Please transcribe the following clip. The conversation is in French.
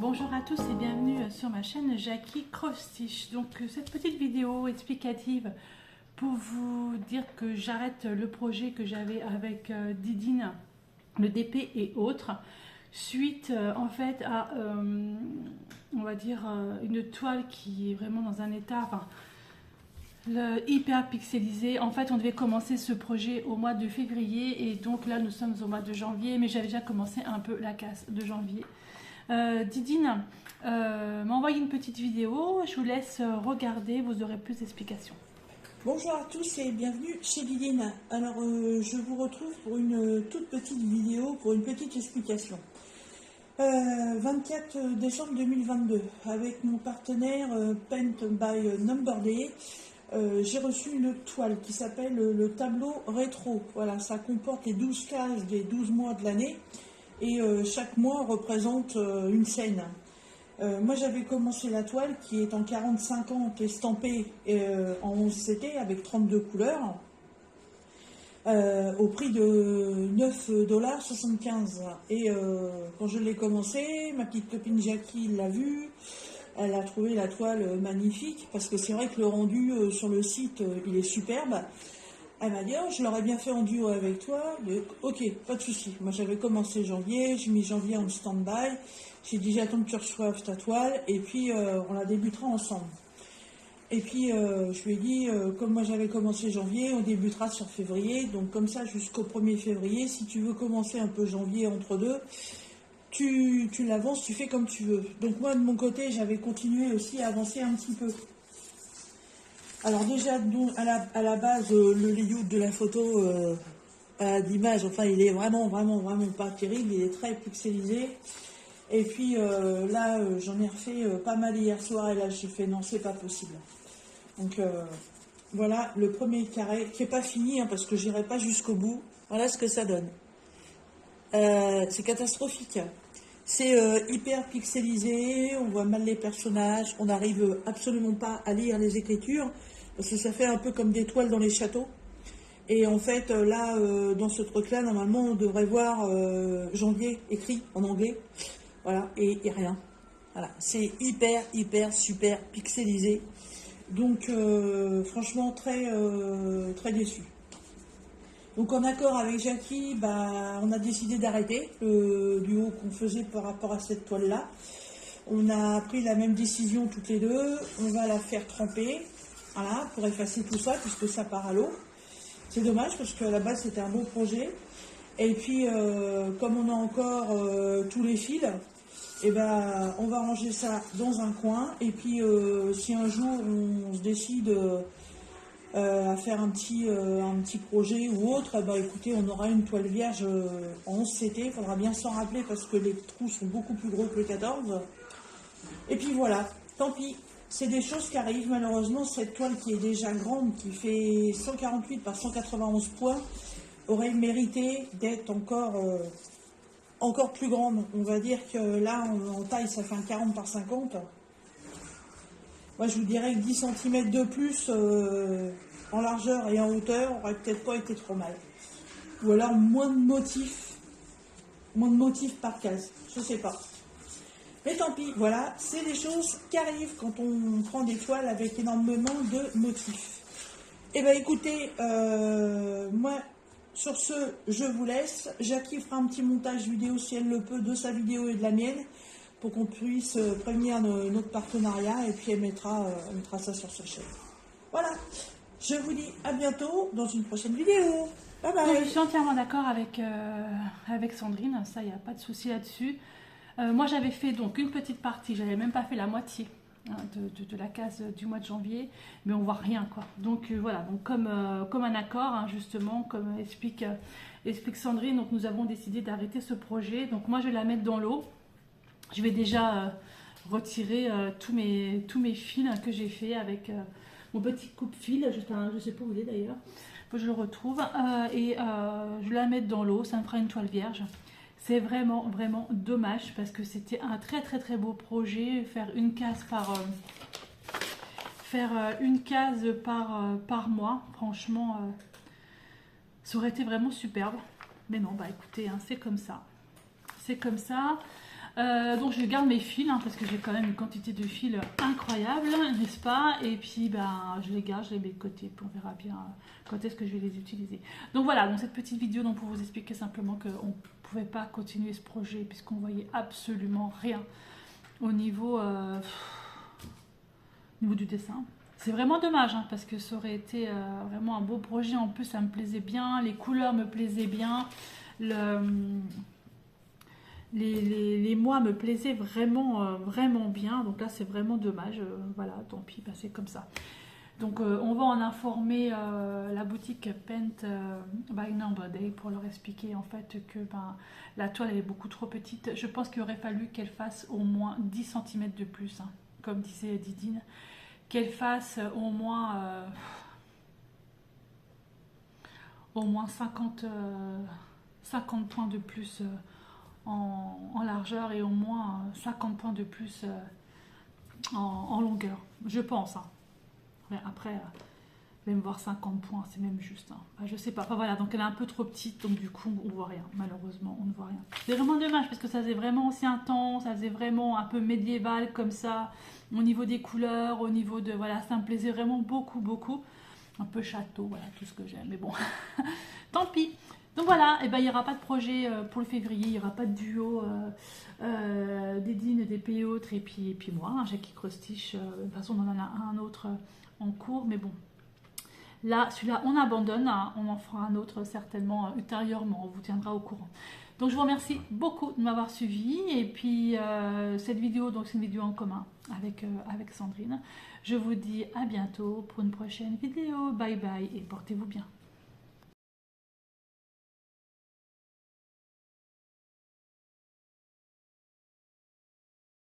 Bonjour à tous et bienvenue sur ma chaîne Jackie Cross Stitch. Donc cette petite vidéo explicative pour vous dire que j'arrête le projet que j'avais avec Didine, le DP et autres, suite en fait à on va dire une toile qui est vraiment dans un état hyper pixelisé. En fait on devait commencer ce projet au mois de février et donc là nous sommes au mois de janvier, mais j'avais déjà commencé un peu la casse de janvier. Didine m'a envoyé une petite vidéo, je vous laisse regarder, vous aurez plus d'explications. Bonjour à tous et bienvenue chez Didine. Alors je vous retrouve pour une toute petite vidéo, pour une petite explication. 24 décembre 2022, avec mon partenaire Paint by Number Day, j'ai reçu une toile qui s'appelle le tableau rétro. Voilà, ça comporte les 12 cases des 12 mois de l'année et chaque mois représente une scène. Moi j'avais commencé la toile qui est en 40-50 estampée en 11 CT avec 32 couleurs au prix de 9,75 $. Et quand je l'ai commencé, ma petite copine Jackie l'a vue, elle a trouvé la toile magnifique parce que c'est vrai que le rendu sur le site il est superbe. Elle m'a dit, oh, je l'aurais bien fait en duo avec toi. Ok, pas de souci. Moi, j'avais commencé janvier, j'ai mis janvier en stand-by. J'ai dit, j'attends que tu reçoives ta toile et puis on la débutera ensemble. Et puis, je lui ai dit, comme moi j'avais commencé janvier, on débutera sur février. Donc, comme ça, jusqu'au 1er février, si tu veux commencer un peu janvier entre deux, tu l'avances, tu fais comme tu veux. Donc, moi, de mon côté, j'avais continué aussi à avancer un petit peu. Alors déjà, à la base, le layout de la photo d'image, enfin, il est vraiment pas terrible, il est très pixelisé. Et puis là, j'en ai refait pas mal hier soir, et là, j'ai fait, non, c'est pas possible. Donc voilà, le premier carré, qui n'est pas fini, hein, parce que j'irai pas jusqu'au bout. Voilà ce que ça donne. C'est catastrophique. C'est hyper pixelisé, on voit mal les personnages, on n'arrive absolument pas à lire les écritures, parce que ça fait un peu comme des toiles dans les châteaux. Et en fait, là, dans ce truc-là, normalement, on devrait voir janvier écrit en anglais. Voilà, et rien. Voilà, c'est hyper, super pixelisé. Donc, franchement, très déçu. Donc en accord avec Jackie, on a décidé d'arrêter le duo qu'on faisait par rapport à cette toile-là. On a pris la même décision toutes les deux. On va la faire tremper, voilà, pour effacer tout ça, puisque ça part à l'eau. C'est dommage, parce qu'à la base, c'était un beau projet. Et puis, comme on a encore tous les fils, on va ranger ça dans un coin. Et puis, si un jour, on se décide à faire un petit projet ou autre, écoutez, on aura une toile vierge en 11 CT, il faudra bien s'en rappeler parce que les trous sont beaucoup plus gros que le 14. Et puis voilà, tant pis, c'est des choses qui arrivent. Malheureusement, cette toile qui est déjà grande, qui fait 148 par 191 points, aurait mérité d'être encore plus grande. On va dire que là, en taille, ça fait un 40 par 50. Moi, je vous dirais que 10 cm de plus en largeur et en hauteur aurait peut-être pas été trop mal. Ou alors moins de motifs par case. Je sais pas. Mais tant pis, voilà, c'est des choses qui arrivent quand on prend des toiles avec énormément de motifs. Eh bien, écoutez, moi, sur ce, je vous laisse. Jackie fera un petit montage vidéo, si elle le peut, de sa vidéo et de la mienne, pour qu'on puisse prévenir notre partenariat, et puis elle mettra ça sur sa chaîne. Voilà, je vous dis à bientôt dans une prochaine vidéo. Bye bye. Je suis entièrement d'accord avec Sandrine, ça, il n'y a pas de souci là-dessus. Moi, j'avais fait donc une petite partie, j'avais même pas fait la moitié de la case du mois de janvier, mais on voit rien, quoi. Donc voilà, donc comme un accord, hein, justement, comme explique Sandrine, donc nous avons décidé d'arrêter ce projet. Donc moi, je vais la mettre dans l'eau. Je vais déjà retirer tous mes fils que j'ai fait avec mon petit coupe-fil. Je ne sais pas où il est d'ailleurs. Faut que je le retrouve. Je vais la mettre dans l'eau. Ça me fera une toile vierge. C'est vraiment dommage parce que c'était un très beau projet. Faire une case par mois. Franchement, ça aurait été vraiment superbe. Mais non, écoutez, hein, c'est comme ça. C'est comme ça. Donc je garde mes fils hein, parce que j'ai quand même une quantité de fils incroyable, n'est-ce pas? Et puis ben, je les garde, je les mets de côté, puis on verra bien quand est-ce que je vais les utiliser. Donc voilà, donc cette petite vidéo donc, pour vous expliquer simplement qu'on ne pouvait pas continuer ce projet puisqu'on voyait absolument rien au niveau, niveau du dessin. C'est vraiment dommage hein, parce que ça aurait été vraiment un beau projet. En plus ça me plaisait bien, les couleurs me plaisaient bien, les mois me plaisaient vraiment, vraiment bien. Donc là c'est vraiment dommage. Voilà, tant pis, bah, c'est comme ça. Donc on va en informer la boutique Paint by Number Day pour leur expliquer en fait que ben, la toile elle est beaucoup trop petite. Je pense qu'il aurait fallu qu'elle fasse au moins 10 cm de plus, hein, comme disait Didine. Qu'elle fasse au moins 50 points de plus en largeur et au moins 50 points de plus en longueur, je pense. Hein. Mais après, même voir 50 points, c'est même juste. Hein. Enfin, je sais pas. Enfin voilà, donc elle est un peu trop petite, donc du coup, on voit rien. Malheureusement, on ne voit rien. C'est vraiment dommage parce que ça faisait vraiment aussi un temps, ça faisait vraiment un peu médiéval comme ça, au niveau des couleurs, au niveau de. Voilà, ça me plaisait vraiment beaucoup, beaucoup. Un peu château, voilà, tout ce que j'aime. Mais bon, tant pis. Donc voilà, et ben, il n'y aura pas de projet pour le février, il n'y aura pas de duo des Dines, des P autres, et puis moi, hein, Jackie Crostiche. De toute façon, on en a un autre en cours, mais bon. Là, celui-là, on abandonne, hein, on en fera un autre certainement ultérieurement, on vous tiendra au courant. Donc je vous remercie beaucoup de m'avoir suivi, et puis cette vidéo, donc c'est une vidéo en commun avec Sandrine. Je vous dis à bientôt pour une prochaine vidéo, bye bye et portez-vous bien.